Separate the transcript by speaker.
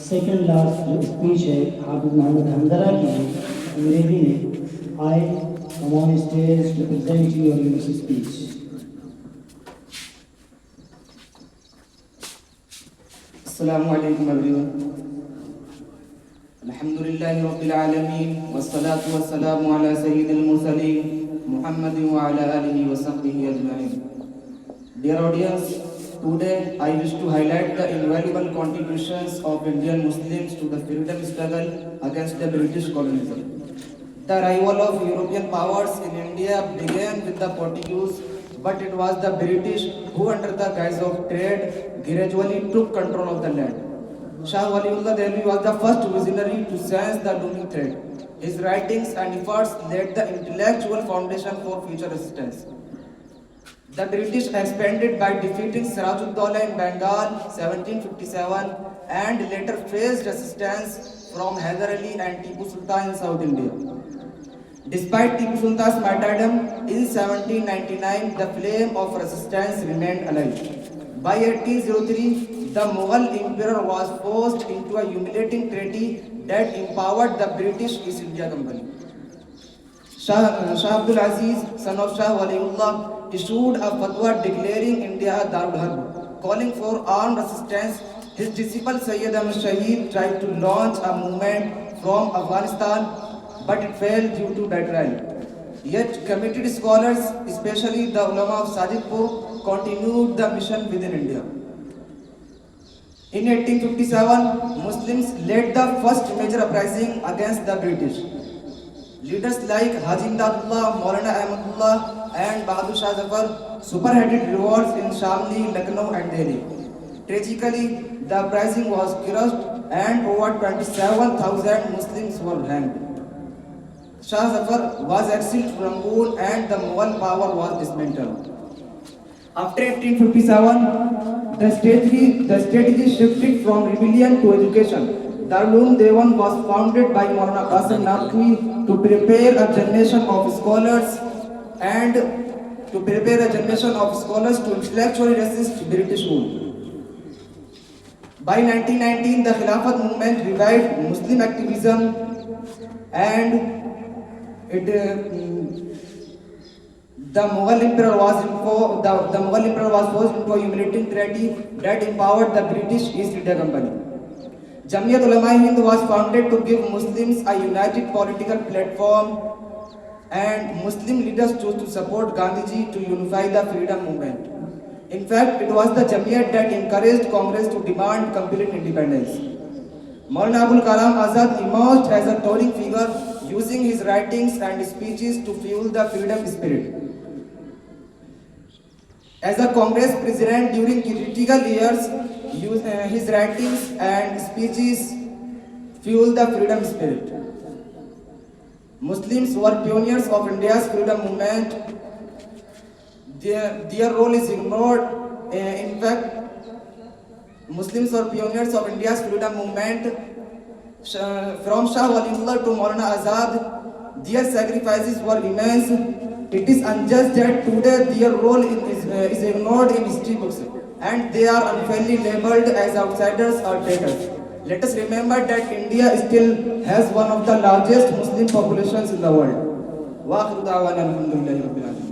Speaker 1: Second last जो speech है हाफिज मोहम्मद हमदरा की है अंग्रेजी में। आई am on stage to present your university speech.
Speaker 2: Assalamu alaikum everyone. Alhamdulillahi Rabbil Alameen. Wassalatu wassalamu ala Sayyidil Mursaleen Muhammadin wa ala alihi wa sahbihi ajma'in. Dear audience, today I wish to highlight the invaluable contributions of Indian Muslims to the freedom struggle against the British colonialism. The arrival of European powers in India began with the Portuguese, but it was the British who, under the guise of trade, gradually took control of the land. Shah Waliullah Delhi was the first visionary to sense the looming threat. His writings and efforts laid the intellectual foundation for future resistance. The British expanded by defeating Sirajuddaulah in Bengal 1757 and later faced resistance from Hyder Ali and Tipu Sultan in South India. Despite Tipu Sultan's martyrdom in 1799, the flame of resistance remained alive. By 1803, the Mughal emperor was forced into a humiliating treaty that empowered the British East India Company. Shah Abdul Aziz, son of Shah Waliullah, issued a fatwa declaring India a Darul Harb, calling for armed resistance. His disciple Sayyid Ahmad Shahid tried to launch a movement from Afghanistan, but it failed due to betrayal. Yet committed scholars, especially the ulama of Sajidpur, continued the mission within India. In 1857, Muslims led the first major uprising against the British. Leaders like Haji Imdadullah, Maulana Ahmadullah and Bahadur Shah Zafar spearheaded revolts in Shamli, Lucknow and Delhi. Tragically, the uprising was crushed and over 27,000 Muslims were hanged. Shah Zafar was exiled to Rangoon and the Mughal power was dismantled. After 1857, the strategy shifted from rebellion to education. Darul Dewan was founded by Maulana Qasim Naqvi to prepare a generation of scholars to intellectually resist British rule. By 1919, the Khilafat movement revived Muslim activism and the Mughal emperor was forced into a humiliating treaty that empowered the British East India Company. Jamiyat Ulama-e-Hind was founded to give Muslims a united political platform, and Muslim leaders chose to support Gandhiji to unify the freedom movement. In fact, it was the Jamiyat that encouraged Congress to demand complete independence. Maulana Abul Kalam Azad emerged as a towering figure, using his writings and speeches to fuel the freedom spirit. As a Congress president during critical years, his writings and speeches fueled the freedom spirit. Muslims were pioneers of India's freedom movement. Their role is ignored. In fact, Muslims were pioneers of India's freedom movement. From Shah Waliullah to Maulana Azad, their sacrifices were immense. It is unjust that today their role is ignored in history books and they are unfairly labeled as outsiders or traitors. Let us remember that India still has one of the largest Muslim populations in the world. Wa akhiru da'wana alhamdulillahi rabbil alamin.